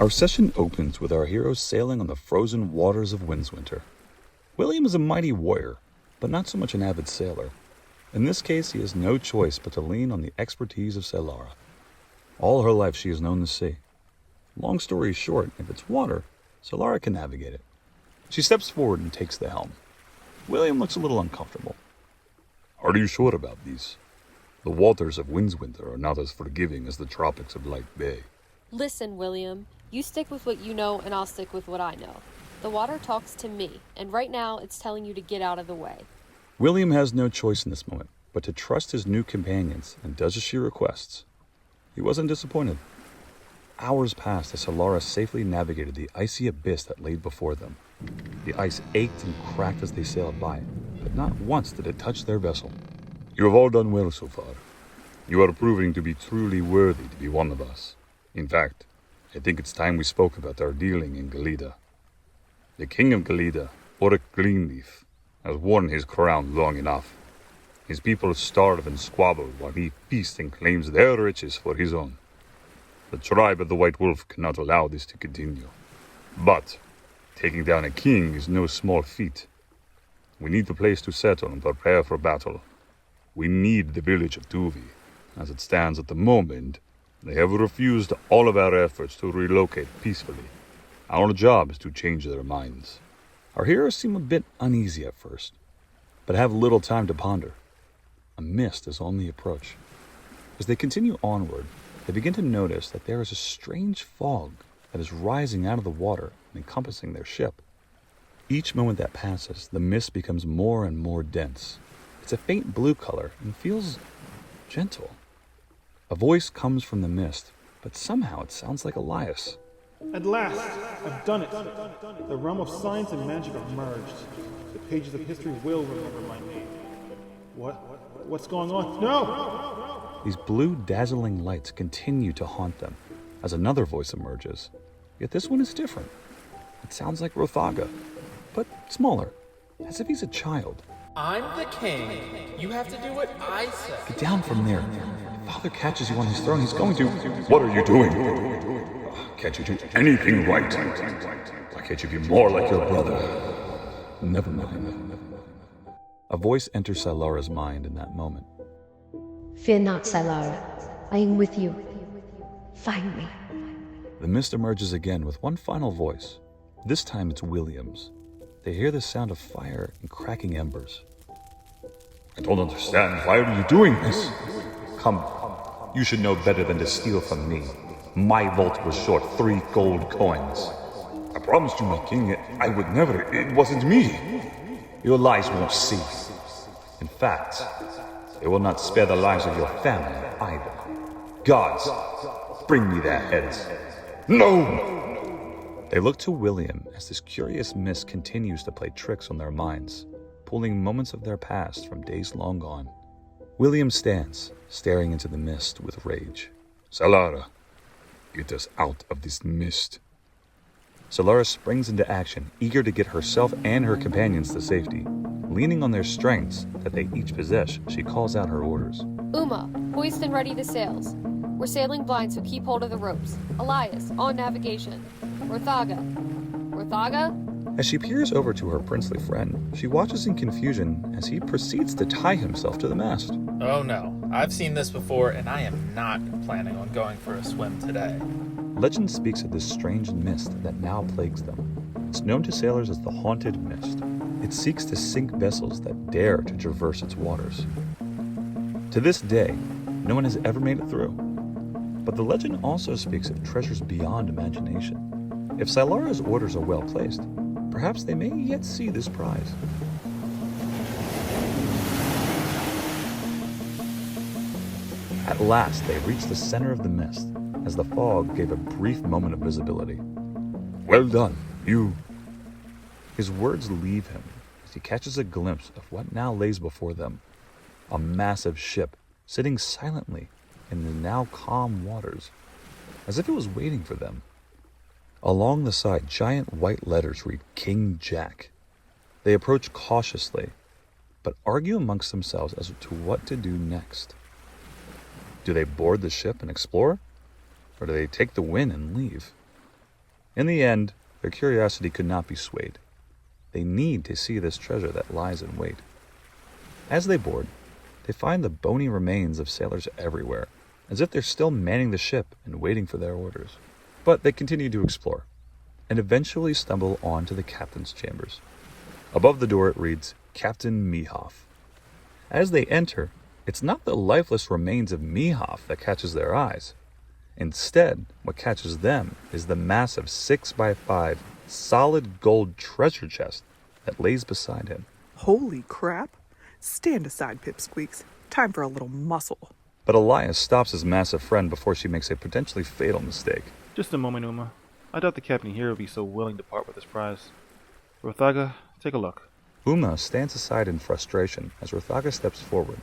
Our session opens with our heroes sailing on the frozen waters of Windswinter. William is a mighty warrior, but not so much an avid sailor. In this case, he has no choice but to lean on the expertise of Solara. All her life she has known the sea. Long story short, if it's water, Solara can navigate it. She steps forward and takes the helm. William looks a little uncomfortable. Are you sure about these? The waters of Windswinter are not as forgiving as the tropics of Light Bay. Listen, William. You stick with what you know, and I'll stick with what I know. The water talks to me, and right now it's telling you to get out of the way. William has no choice in this moment but to trust his new companions and does as she requests. He wasn't disappointed. Hours passed as Solara safely navigated the icy abyss that lay before them. The ice ached and cracked as they sailed by, but not once did it touch their vessel. You have all done well so far. You are proving to be truly worthy to be one of us. In fact, I think it's time we spoke about our dealing in Gelida. The king of Gelida, Oric Greenleaf, has worn his crown long enough. His people starve and squabble while he feasts and claims their riches for his own. The tribe of the White Wolf cannot allow this to continue. But taking down a king is no small feat. We need a place to settle and prepare for battle. We need the village of Tuvi. As it stands at the moment, they have refused all of our efforts to relocate peacefully. Our job is to change their minds. Our heroes seem a bit uneasy at first, but have little time to ponder. A mist is on the approach. As they continue onward, they begin to notice that there is a strange fog that is rising out of the water and encompassing their ship. Each moment that passes, the mist becomes more and more dense. It's a faint blue color and feels gentle. A voice comes from the mist, but somehow it sounds like Elias. At last, I've done it. The realm of science and magic have merged. The pages of history will remember my name. What's going on? No! These blue, dazzling lights continue to haunt them as another voice emerges. Yet this one is different. It sounds like Rothaga, but smaller, as if he's a child. I'm the king. You have to do what I say. Get down from there. If Father catches you on his throne, he's going to... What are you doing? Can't you do anything right? Why can't you be more like your brother? Never mind. A voice enters Solara's mind in that moment. Fear not, Solara. I am with you. Find me. The mist emerges again with one final voice. This time it's William's. They hear the sound of fire and cracking embers. I don't understand. Why are you doing this? Come, you should know better than to steal from me. My vault was short 3 gold coins. I promised you, my king, I would never. It wasn't me. Your lies won't cease. In fact, they will not spare the lives of your family either. Gods, bring me their heads. No! They look to William as this curious mist continues to play tricks on their minds, pulling moments of their past from days long gone. William stands, staring into the mist with rage. Solara, get us out of this mist. Solara springs into action, eager to get herself and her companions to safety. Leaning on their strengths that they each possess, she calls out her orders. Uma, hoist and ready the sails. We're sailing blind, so keep hold of the ropes. Elias, on navigation. Rothaga. As she peers over to her princely friend, she watches in confusion as he proceeds to tie himself to the mast. Oh no, I've seen this before, and I am not planning on going for a swim today. Legend speaks of this strange mist that now plagues them. It's known to sailors as the Haunted Mist. It seeks to sink vessels that dare to traverse its waters. To this day, no one has ever made it through. But the legend also speaks of treasures beyond imagination. If Solara's orders are well placed, perhaps they may yet see this prize. At last, they reach the center of the mist, as the fog gave a brief moment of visibility. Well done, you... His words leave him as he catches a glimpse of what now lays before them. A massive ship sitting silently in the now calm waters, as if it was waiting for them. Along the side, giant white letters read King Jack. They approach cautiously, but argue amongst themselves as to what to do next. Do they board the ship and explore? Or do they take the win and leave? In the end, their curiosity could not be swayed. They need to see this treasure that lies in wait. As they board, they find the bony remains of sailors everywhere, as if they're still manning the ship and waiting for their orders. But they continue to explore, and eventually stumble onto the captain's chambers. Above the door it reads, Captain Mehoff. As they enter, it's not the lifeless remains of Mehoff that catches their eyes. Instead, what catches them is the massive 6x5 solid gold treasure chest that lays beside him. Holy crap. Stand aside, Pipsqueaks. Time for a little muscle. But Elias stops his massive friend before she makes a potentially fatal mistake. Just a moment, Uma. I doubt the captain here would be so willing to part with his prize. Rothaga, take a look. Uma stands aside in frustration as Rothaga steps forward.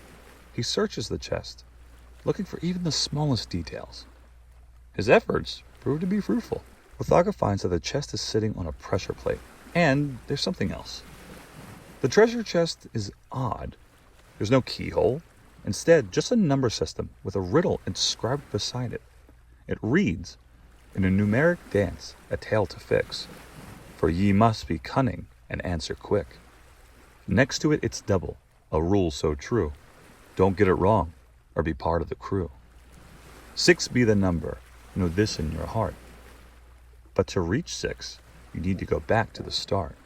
He searches the chest, looking for even the smallest details. His efforts prove to be fruitful. Rothaga finds that the chest is sitting on a pressure plate, and there's something else. The treasure chest is odd. There's no keyhole. Instead, just a number system with a riddle inscribed beside it. It reads, in a numeric dance, a tale to fix, for ye must be cunning and answer quick. Next to it, it's double, a rule so true. Don't get it wrong, or be part of the crew. 6 be the number, know this in your heart. But to reach 6, you need to go back to the start.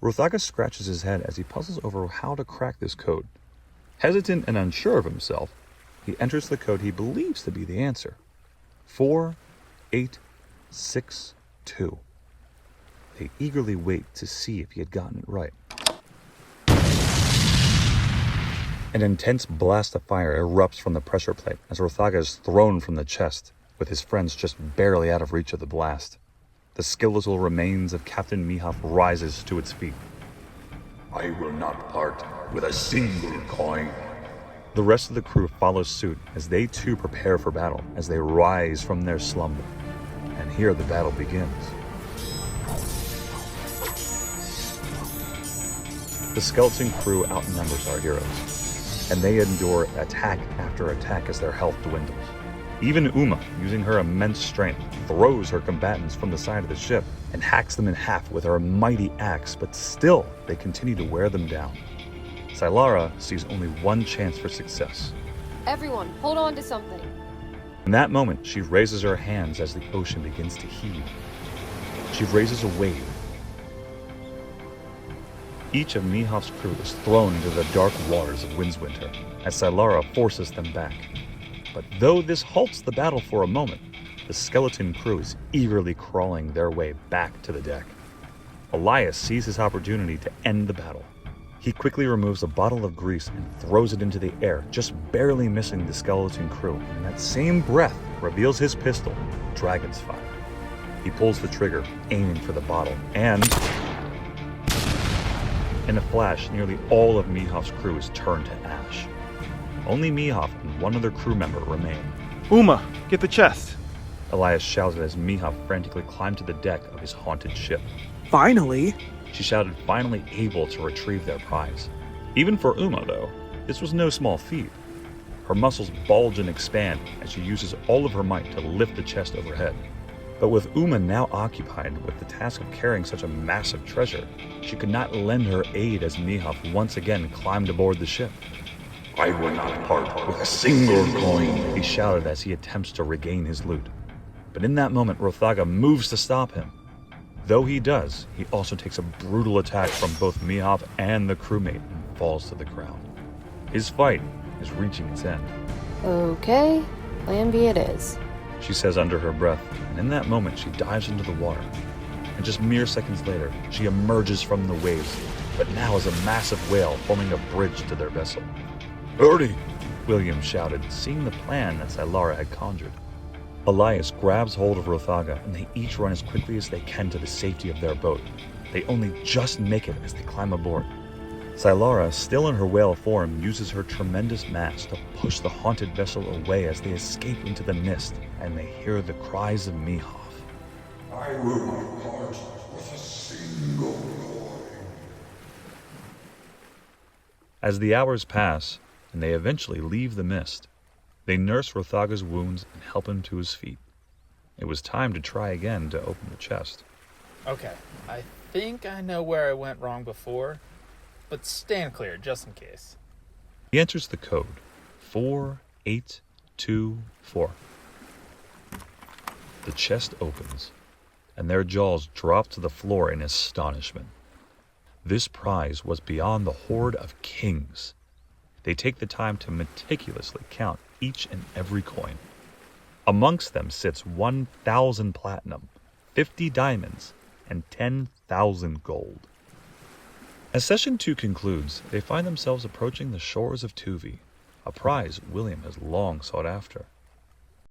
Rothaga scratches his head as he puzzles over how to crack this code. Hesitant and unsure of himself, he enters the code he believes to be the answer. 4862. They eagerly wait to see if he had gotten it right. An intense blast of fire erupts from the pressure plate as Rothaga is thrown from the chest, with his friends just barely out of reach of the blast. The skeletal remains of Captain Mehoff rises to its feet. I will not part with a single coin. The rest of the crew follows suit as they too prepare for battle as they rise from their slumber. And here the battle begins. The skeleton crew outnumbers our heroes, and they endure attack after attack as their health dwindles. Even Uma, using her immense strength, throws her combatants from the side of the ship and hacks them in half with her mighty axe, but still they continue to wear them down. Sylara sees only one chance for success. Everyone, hold on to something. In that moment, she raises her hands as the ocean begins to heave. She raises a wave. Each of Mehoff's crew is thrown into the dark waters of Windswinter as Sylara forces them back. But though this halts the battle for a moment, the skeleton crew is eagerly crawling their way back to the deck. Elias sees his opportunity to end the battle. He quickly removes a bottle of grease and throws it into the air, just barely missing the skeleton crew, and in that same breath reveals his pistol, Dragon's Fire. He pulls the trigger, aiming for the bottle, and in a flash, nearly all of Mehoff's crew is turned to ash. Only Mehoff and one other crew member remain. Uma, get the chest. Elias shouted as Mehoff frantically climbed to the deck of his haunted ship. Finally. She shouted, finally able to retrieve their prize. Even for Uma, though, this was no small feat. Her muscles bulge and expand as she uses all of her might to lift the chest overhead. But with Uma now occupied with the task of carrying such a massive treasure, she could not lend her aid as Mehoff once again climbed aboard the ship. I will not part with a single coin. He shouted as he attempts to regain his loot. But in that moment, Rothaga moves to stop him. Though he does, he also takes a brutal attack from both Mehoff and the crewmate and falls to the ground. His fight is reaching its end. Okay, plan B it is. She says under her breath, and in that moment she dives into the water. And just mere seconds later, she emerges from the waves, but now is a massive whale forming a bridge to their vessel. Hurry! William shouted, seeing the plan that Sylara had conjured. Elias grabs hold of Rothaga, and they each run as quickly as they can to the safety of their boat. They only just make it as they climb aboard. Sylara, still in her whale form, uses her tremendous mass to push the haunted vessel away as they escape into the mist, and they hear the cries of Mehoff. I will not part with a single coin. As the hours pass, and they eventually leave the mist, they nurse Rothaga's wounds and help him to his feet. It was time to try again to open the chest. Okay, I think I know where I went wrong before, but stand clear just in case. He enters the code 4824. The chest opens, and their jaws drop to the floor in astonishment. This prize was beyond the horde of kings. They take the time to meticulously count each and every coin. Amongst them sits 1,000 platinum, 50 diamonds, and 10,000 gold. As session 2 concludes, they find themselves approaching the shores of Tuvi, a prize William has long sought after.